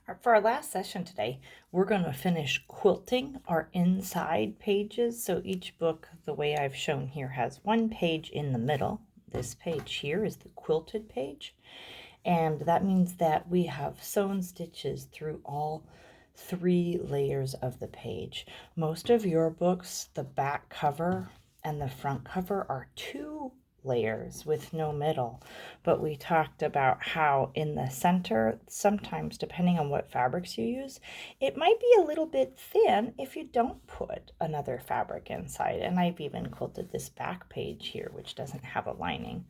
For our last session today, we're going to finish quilting our inside pages. So each book, the way I've shown here, has one page in the middle. This page here is the quilted page. And that means that we have sewn stitches through all 3 layers of the page. Most of your books, the back cover and the front cover are 2 layers with no middle, but we talked about how in the center, sometimes depending on what fabrics you use, it might be a little bit thin if you don't put another fabric inside. And I've even quilted this back page here, which doesn't have a lining.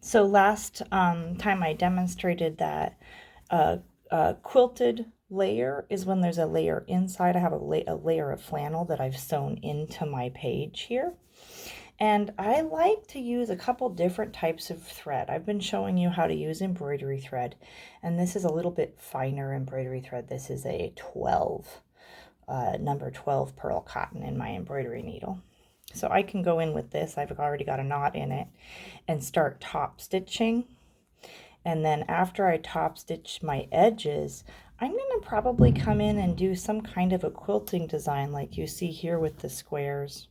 So last time I demonstrated that a quilted layer is when there's a layer inside. I have a layer of flannel that I've sewn into my page here. And I like to use a couple different types of thread. I've been showing you how to use embroidery thread, and this is a little bit finer embroidery thread. This is a number 12 pearl cotton in my embroidery needle. So I can go in with this, I've already got a knot in it, and start top stitching. And then after I top stitch my edges, I'm going to probably come in and do some kind of a quilting design like you see here with the squares.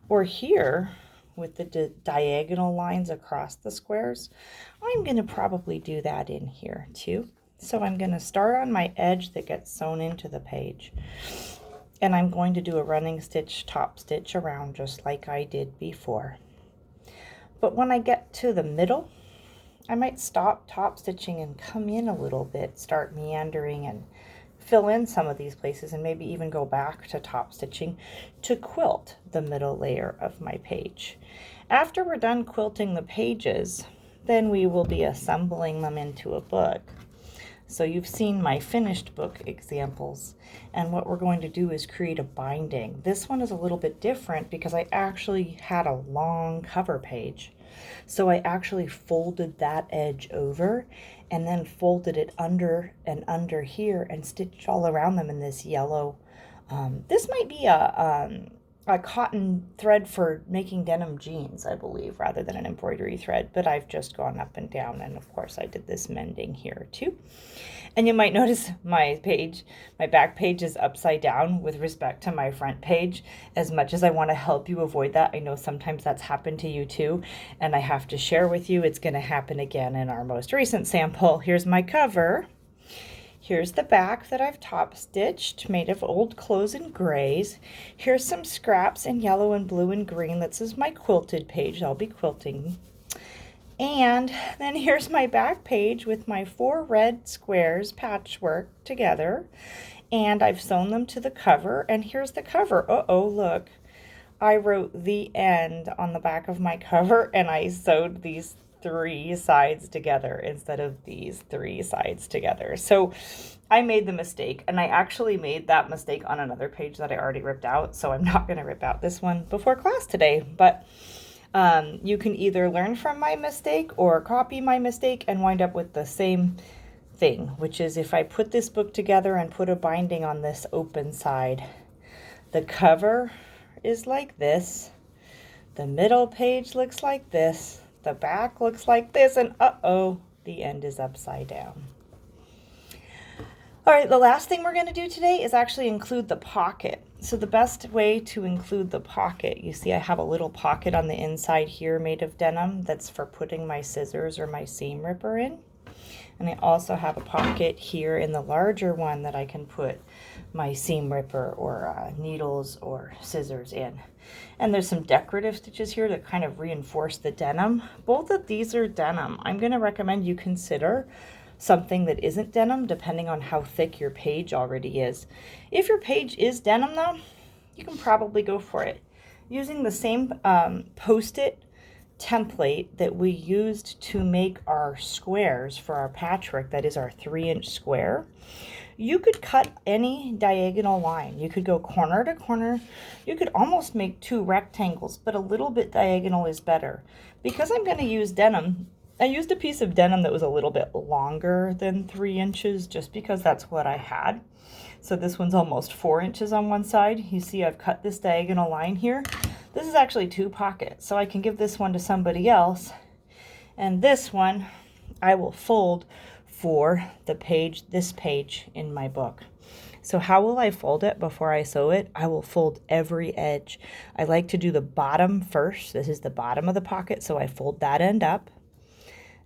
Or here with the diagonal lines across the squares. I'm going to probably do that in here too. So I'm going to start on my edge that gets sewn into the page. And I'm going to do a running stitch, top stitch around just like I did before. But when I get to the middle, I might stop top stitching and come in a little bit, start meandering and fill in some of these places, and maybe even go back to top stitching to quilt the middle layer of my page. After we're done quilting the pages, then we will be assembling them into a book. So you've seen my finished book examples, and what we're going to do is create a binding. This one is a little bit different because I actually had a long cover page. So I actually folded that edge over and then folded it under and under here and stitched all around them in this yellow. This might be a cotton thread for making denim jeans, I believe, rather than an embroidery thread, but I've just gone up and down, and of course I did this mending here too. And you might notice my back page is upside down with respect to my front page. As much as I want to help you avoid that, I know sometimes that's happened to you too, and I have to share with you it's going to happen again in our most recent sample. Here's my cover. Here's the back that I've top stitched, made of old clothes and grays. Here's some scraps in yellow and blue and green. This is my quilted page. I'll be quilting. And then here's my back page with my 4 red squares patchwork together. And I've sewn them to the cover. And here's the cover. Uh-oh, look. I wrote the end on the back of my cover, and I sewed these 3 sides together instead of these 3 sides together. So I made the mistake, and I actually made that mistake on another page that I already ripped out, so I'm not going to rip out this one before class today. But you can either learn from my mistake or copy my mistake and wind up with the same thing, which is if I put this book together and put a binding on this open side, the cover is like this, the middle page looks like this, the back looks like this, and uh-oh, the end is upside down. All right, the last thing we're going to do today is actually include the pocket. So the best way to include the pocket, you see I have a little pocket on the inside here made of denim that's for putting my scissors or my seam ripper in. And I also have a pocket here in the larger one that I can put my seam ripper or needles or scissors in. And there's some decorative stitches here to kind of reinforce the denim. Both of these are denim. I'm going to recommend you consider something that isn't denim depending on how thick your page already is. If your page is denim though, you can probably go for it. Using the same post-it template that we used to make our squares for our patchwork, that is our 3-inch square, you could cut any diagonal line. You could go corner to corner. You could almost make 2 rectangles, but a little bit diagonal is better. Because I'm going to use denim, I used a piece of denim that was a little bit longer than 3 inches just because that's what I had. So this one's almost 4 inches on one side. You see I've cut this diagonal line here. This is actually 2 pockets, so I can give this one to somebody else. And this one I will fold for the page, this page in my book. So how will I fold it before I sew it? I will fold every edge. I like to do the bottom first. This is the bottom of the pocket, so I fold that end up.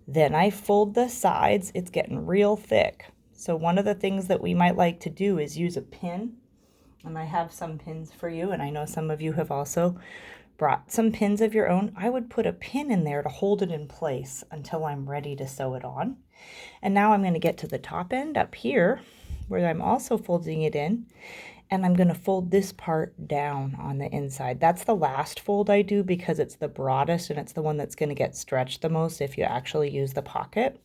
Then I fold the sides. It's getting real thick. So one of the things that we might like to do is use a pin. And I have some pins for you, and I know some of you have also brought some pins of your own. I would put a pin in there to hold it in place until I'm ready to sew it on. And now I'm going to get to the top end up here where I'm also folding it in, and I'm going to fold this part down on the inside. That's the last fold I do because it's the broadest and it's the one that's going to get stretched the most if you actually use the pocket.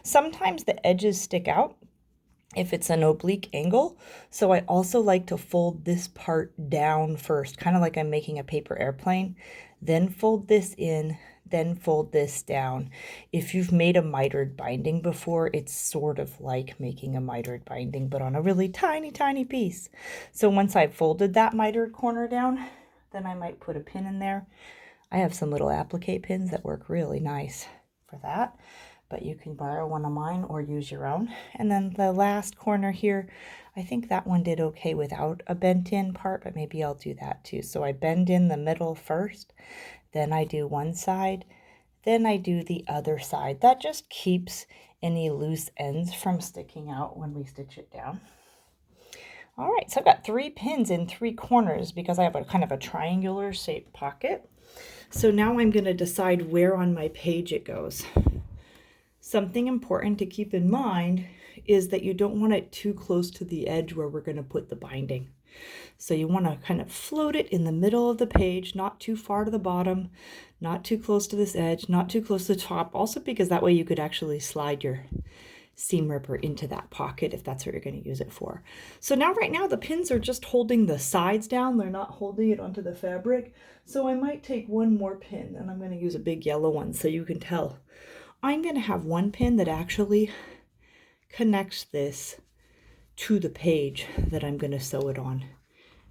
Sometimes the edges stick out if it's an oblique angle. So I also like to fold this part down first, kind of like I'm making a paper airplane, then fold this in, then fold this down. If you've made a mitered binding before, it's sort of like making a mitered binding, but on a really tiny, tiny piece. So once I've folded that mitered corner down, then I might put a pin in there. I have some little applique pins that work really nice for that, but you can borrow one of mine or use your own. And then the last corner here, I think that one did okay without a bent in part, but maybe I'll do that too. So I bend in the middle first, then I do one side, then I do the other side. That just keeps any loose ends from sticking out when we stitch it down. All right, so I've got 3 pins in 3 corners because I have a kind of a triangular shaped pocket. So now I'm going to decide where on my page it goes. Something important to keep in mind is that you don't want it too close to the edge where we're going to put the binding. So you want to kind of float it in the middle of the page, not too far to the bottom, not too close to this edge, not too close to the top. Also because that way you could actually slide your seam ripper into that pocket if that's what you're going to use it for. So now right now the pins are just holding the sides down. They're not holding it onto the fabric. So I might take one more pin, and I'm going to use a big yellow one so you can tell. I'm going to have one pin that actually connects this to the page that I'm going to sew it on.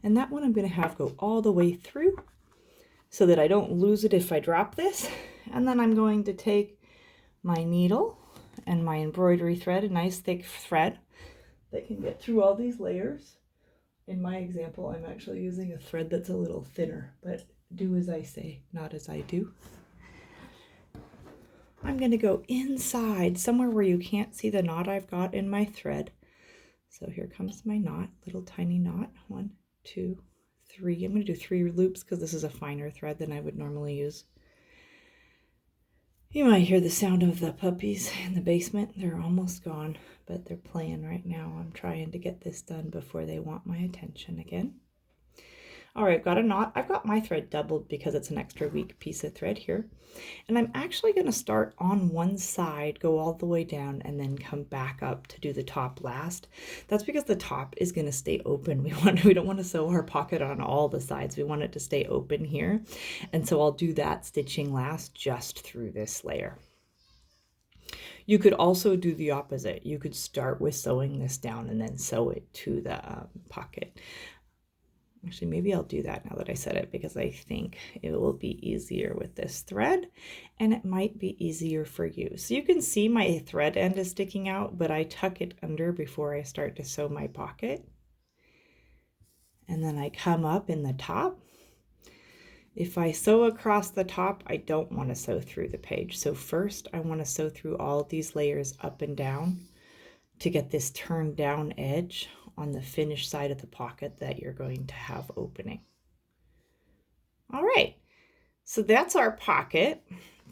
And that one I'm going to have go all the way through so that I don't lose it if I drop this. And then I'm going to take my needle and my embroidery thread, a nice thick thread that can get through all these layers. In my example, I'm actually using a thread that's a little thinner, but do as I say, not as I do. I'm going to go inside somewhere where you can't see the knot I've got in my thread. So here comes my knot, little tiny knot. 1, 2, 3. I'm going to do 3 loops because this is a finer thread than I would normally use. You might hear the sound of the puppies in the basement. They're almost gone, but they're playing right now. I'm trying to get this done before they want my attention again. All right, I've got a knot. I've got my thread doubled because it's an extra weak piece of thread here. And I'm actually going to start on one side, go all the way down, and then come back up to do the top last. That's because the top is going to stay open. We don't want to sew our pocket on all the sides. We want it to stay open here. And so I'll do that stitching last just through this layer. You could also do the opposite. You could start with sewing this down and then sew it to the pocket. Actually, maybe I'll do that now that I said it because I think it will be easier with this thread and it might be easier for you. So you can see my thread end is sticking out, but I tuck it under before I start to sew my pocket. And then I come up in the top. If I sew across the top, I don't want to sew through the page. So first I want to sew through all these layers up and down to get this turned down edge on the finished side of the pocket that you're going to have opening. All right, so that's our pocket.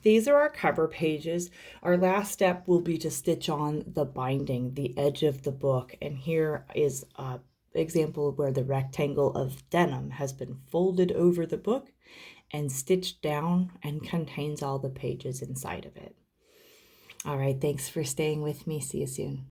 These are our cover pages. Our last step will be to stitch on the binding, the edge of the book. And here is an example where the rectangle of denim has been folded over the book and stitched down and contains all the pages inside of it. All right, thanks for staying with me. See you soon.